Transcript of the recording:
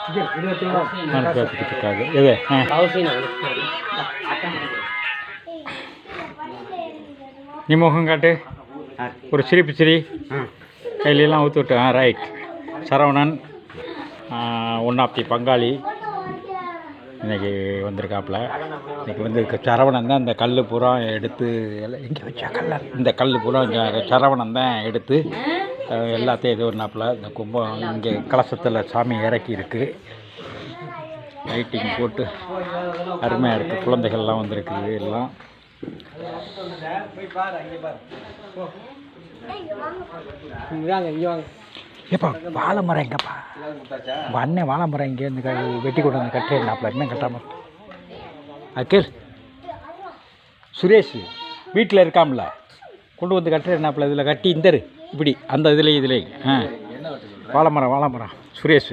அனுப்பிச்சிருக்காது இது நீ முகம் காட்டு ஒரு சிரிப்பு சிரி கையிலெல்லாம் ஊற்றி விட்டு right Saravanan one of the பங்காளி இன்றைக்கி வந்திருக்காப்புல. இன்றைக்கி வந்து சரவணன் தான் இந்த கல் பூரா எடுத்து எல்லாம் எங்கே வச்சா கல்ல இந்த கல் பூரா சரவணன் தான் எடுத்து எல்லாத்தையும் இது ஒன்றாப்புல. இந்த கும்பம் இங்கே கலசத்தில் சாமி இறக்கி இருக்குது. லைட்டிங் போட்டு அருமையாக இருக்குது. குழந்தைகள்லாம் வந்திருக்குது எல்லாம். ஏப்பா வாழை மரம் எங்கப்பா உங்கள் அண்ணன் வாழை மரம் இங்கே இந்த வெட்டி கொண்டு வந்து கட்டுறாப்புல இன்னும் கட்டாமல் அக்கேல் சுரேஷ் வீட்டில் இருக்காமல கொண்டு வந்து கட்டுறாப்புல இதில் கட்டி இந்தரு இப்படி அந்த இதுலேயும் வாழை மரம் சுரேஷ்